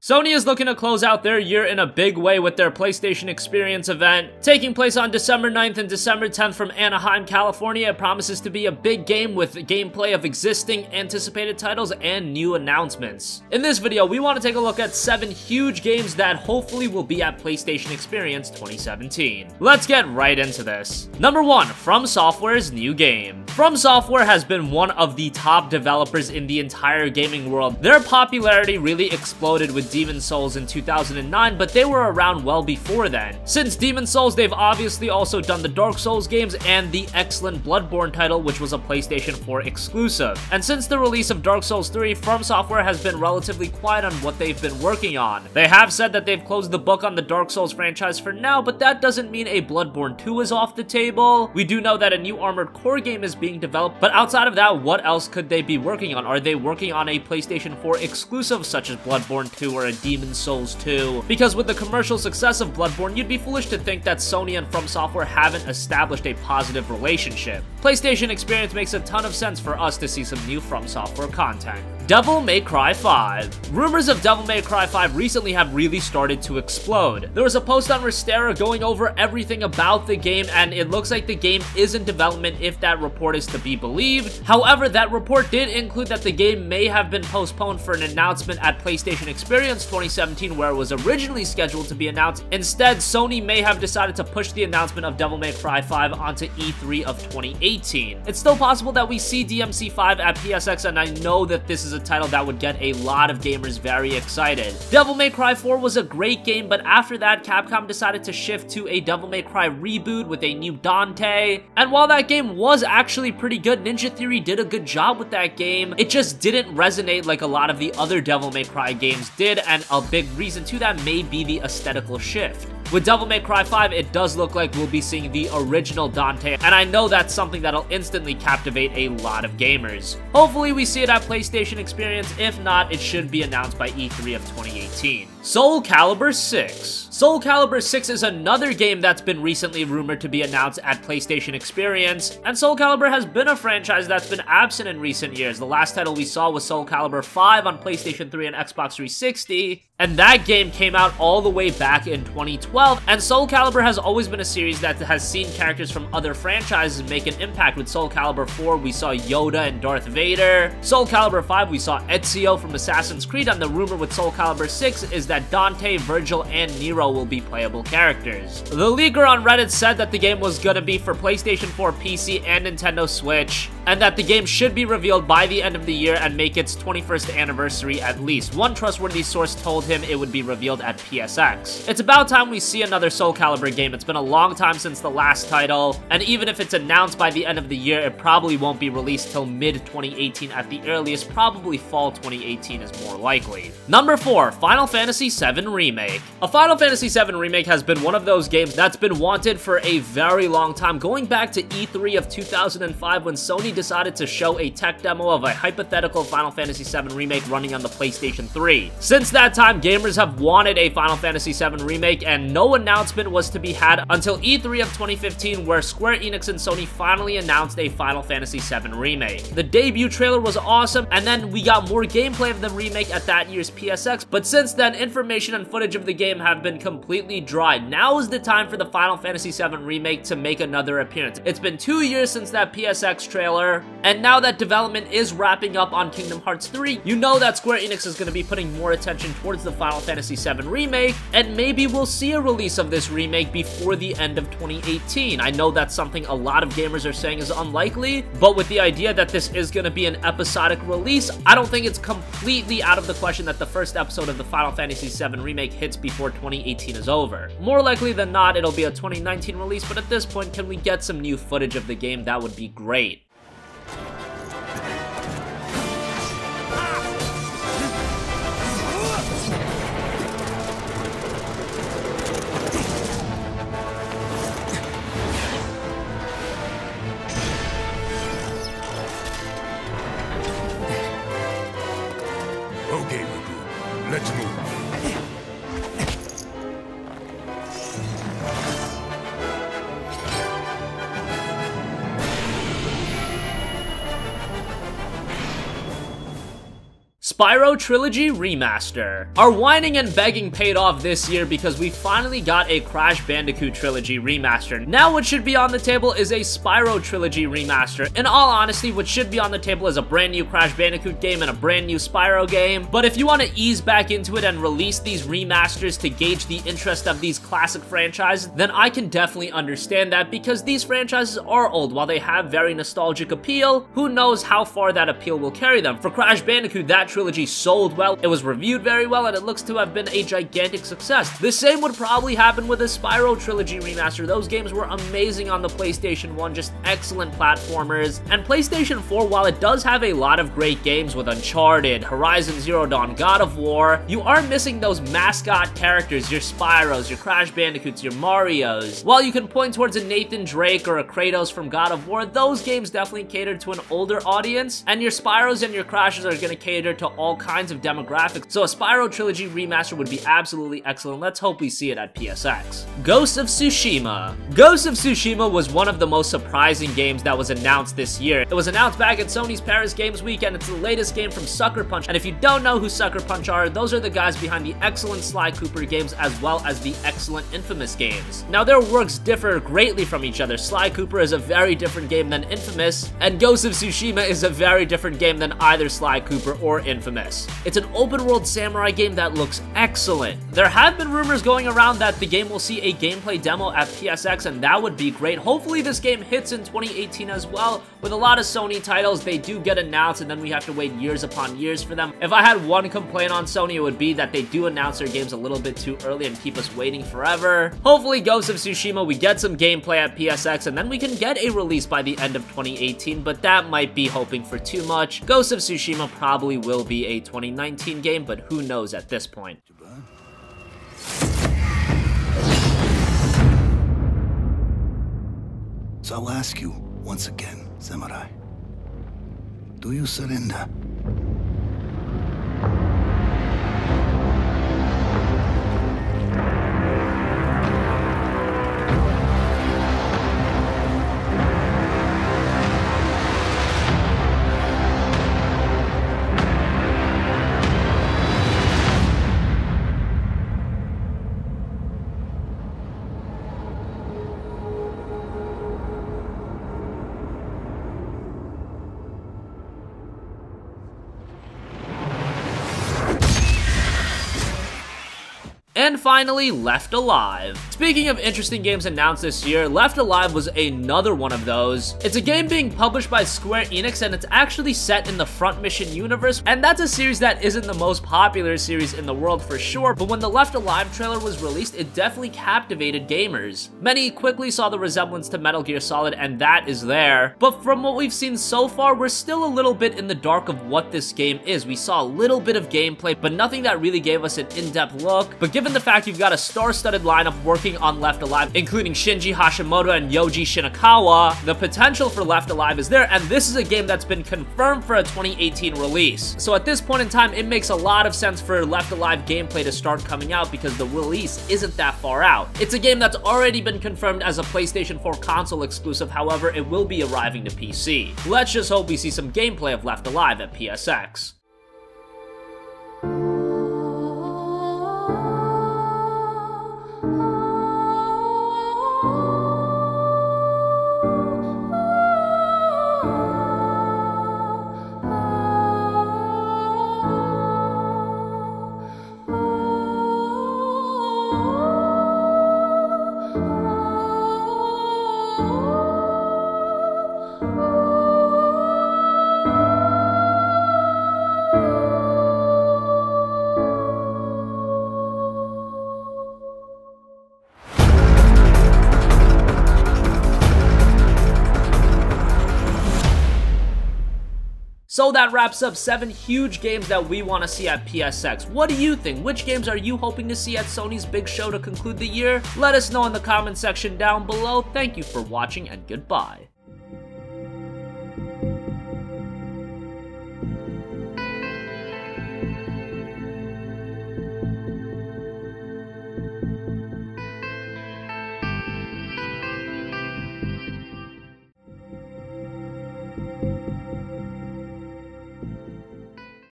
Sony is looking to close out their year in a big way with their PlayStation Experience event. Taking place on December 9th and December 10th from Anaheim, California, it promises to be a big game with gameplay of existing anticipated titles and new announcements. In this video, we want to take a look at 7 huge games that hopefully will be at PlayStation Experience 2017. Let's get right into this. Number 1, FromSoftware's new game. FromSoftware has been one of the top developers in the entire gaming world. Their popularity really exploded with Demon's Souls in 2009, but they were around well before then. Since Demon's Souls, they've obviously also done the Dark Souls games and the excellent Bloodborne title, which was a PlayStation 4 exclusive. And since the release of Dark Souls 3, FromSoftware has been relatively quiet on what they've been working on. They have said that they've closed the book on the Dark Souls franchise for now, but that doesn't mean a Bloodborne 2 is off the table. We do know that a new Armored Core game is being developed, but outside of that, what else could they be working on? Are they working on a PlayStation 4 exclusive such as Bloodborne 2 or a Demon's Souls 2? Because with the commercial success of Bloodborne, you'd be foolish to think that Sony and FromSoftware haven't established a positive relationship. PlayStation Experience makes a ton of sense for us to see some new FromSoftware content. Devil May Cry 5. Rumors of Devil May Cry 5 recently have really started to explode. There was a post on Restera going over everything about the game, and it looks like the game is in development if that report is to be believed. However, that report did include that the game may have been postponed for an announcement at PlayStation Experience 2017 where it was originally scheduled to be announced. Instead, Sony may have decided to push the announcement of Devil May Cry 5 onto E3 of 2018. It's still possible that we see DMC5 at PSX, and I know that this is a title that would get a lot of gamers very excited. Devil May Cry 4 was a great game, but after that, Capcom decided to shift to a Devil May Cry reboot with a new Dante. And while that game was actually pretty good, Ninja Theory did a good job with that game. It just didn't resonate like a lot of the other Devil May Cry games did, and a big reason to that may be the aesthetical shift. With Devil May Cry 5, it does look like we'll be seeing the original Dante, and I know that's something that'll instantly captivate a lot of gamers. Hopefully we see it at PlayStation Experience. If not, it should be announced by E3 of 2018. Soul Calibur VI. Soul Calibur 6 is another game that's been recently rumored to be announced at PlayStation Experience, and Soul Calibur has been a franchise that's been absent in recent years. The last title we saw was Soul Calibur 5 on PlayStation 3 and Xbox 360, and that game came out all the way back in 2012, and Soul Calibur has always been a series that has seen characters from other franchises make an impact. With Soul Calibur 4, we saw Yoda and Darth Vader. Soul Calibur 5, we saw Ezio from Assassin's Creed, and the rumor with Soul Calibur 6 is that Dante, Virgil, and Nero will be playable characters. The leaker on Reddit said that the game was gonna be for PlayStation 4, PC, and Nintendo Switch, and that the game should be revealed by the end of the year and make its 21st anniversary at least. One trustworthy source told him it would be revealed at PSX. It's about time we see another Soul Calibur game. It's been a long time since the last title, and even if it's announced by the end of the year, it probably won't be released till mid-2018 at the earliest. Probably fall 2018 is more likely. Number 4, Final Fantasy VII Remake. A Final Fantasy VII Remake has been one of those games that's been wanted for a very long time, going back to E3 of 2005 when Sony decided to show a tech demo of a hypothetical Final Fantasy VII Remake running on the PlayStation 3. Since that time, gamers have wanted a Final Fantasy VII Remake, and no announcement was to be had until E3 of 2015, where Square Enix and Sony finally announced a Final Fantasy VII Remake. The debut trailer was awesome, and then we got more gameplay of the remake at that year's PSX, but since then, information and footage of the game have been completely dry. Now is the time for the Final Fantasy VII Remake to make another appearance. It's been 2 years since that PSX trailer, and now that development is wrapping up on Kingdom Hearts 3, you know that Square Enix is going to be putting more attention towards the Final Fantasy VII Remake, and maybe we'll see a release of this remake before the end of 2018. I know that's something a lot of gamers are saying is unlikely, but with the idea that this is going to be an episodic release, I don't think it's completely out of the question that the first episode of the Final Fantasy VII Remake hits before 2018 is over. More likely than not, it'll be a 2019 release, but at this point, can we get some new footage of the game? That would be great. Okay, Riku, let's move. Spyro Trilogy Remaster. Our whining and begging paid off this year because we finally got a Crash Bandicoot Trilogy Remaster. Now what should be on the table is a Spyro Trilogy Remaster. In all honesty, what should be on the table is a brand new Crash Bandicoot game and a brand new Spyro game. But if you want to ease back into it and release these remasters to gauge the interest of these classic franchises, then I can definitely understand that, because these franchises are old. While they have very nostalgic appeal, who knows how far that appeal will carry them. For Crash Bandicoot, that trilogy sold well, it was reviewed very well, and it looks to have been a gigantic success. The same would probably happen with a Spyro Trilogy Remaster. Those games were amazing on the PlayStation 1, just excellent platformers. And PlayStation 4, while it does have a lot of great games with Uncharted, Horizon Zero Dawn, God of War, you are missing those mascot characters, your Spyros, your Crash Bandicoots, your Marios. While you can point towards a Nathan Drake or a Kratos from God of War, those games definitely cater to an older audience, and your Spyros and your Crashes are going to cater to all kinds of demographics. So a Spyro Trilogy Remaster would be absolutely excellent. Let's hope we see it at PSX. Ghost of Tsushima. Ghost of Tsushima was one of the most surprising games that was announced this year. It was announced back at Sony's Paris Games Week, and it's the latest game from Sucker Punch. And if you don't know who Sucker Punch are, those are the guys behind the excellent Sly Cooper games as well as the excellent Infamous games. Now, their works differ greatly from each other. Sly Cooper is a very different game than Infamous, and Ghost of Tsushima is a very different game than either Sly Cooper or Infamous. It's an open-world samurai game that looks excellent. There have been rumors going around that the game will see a gameplay demo at PSX, and that would be great. Hopefully this game hits in 2018 as well. With a lot of Sony titles, they do get announced and then we have to wait years upon years for them. If I had one complaint on Sony, it would be that they do announce their games a little bit too early and keep us waiting forever. Hopefully Ghost of Tsushima, we get some gameplay at PSX and then we can get a release by the end of 2018, but that might be hoping for too much. Ghost of Tsushima probably will be a 2019 game, but who knows at this point. So I'll ask you once again, Samurai. Do you surrender? And finally, Left Alive. Speaking of interesting games announced this year, Left Alive was another one of those. It's a game being published by Square Enix, and it's actually set in the Front Mission universe, and that's a series that isn't the most popular series in the world for sure, but when the Left Alive trailer was released, it definitely captivated gamers. Many quickly saw the resemblance to Metal Gear Solid, and that is there, but from what we've seen so far, we're still a little bit in the dark of what this game is. We saw a little bit of gameplay, but nothing that really gave us an in-depth look. But given the fact you've got a star-studded lineup working on Left Alive, including Shinji Hashimoto and Yoji Shinakawa, the potential for Left Alive is there, and this is a game that's been confirmed for a 2018 release. So at this point in time, it makes a lot of sense for Left Alive gameplay to start coming out because the release isn't that far out. It's a game that's already been confirmed as a PlayStation 4 console exclusive, however, it will be arriving to PC. Let's just hope we see some gameplay of Left Alive at PSX. So that wraps up 7 huge games that we want to see at PSX. What do you think? Which games are you hoping to see at Sony's big show to conclude the year? Let us know in the comment section down below. Thank you for watching and goodbye.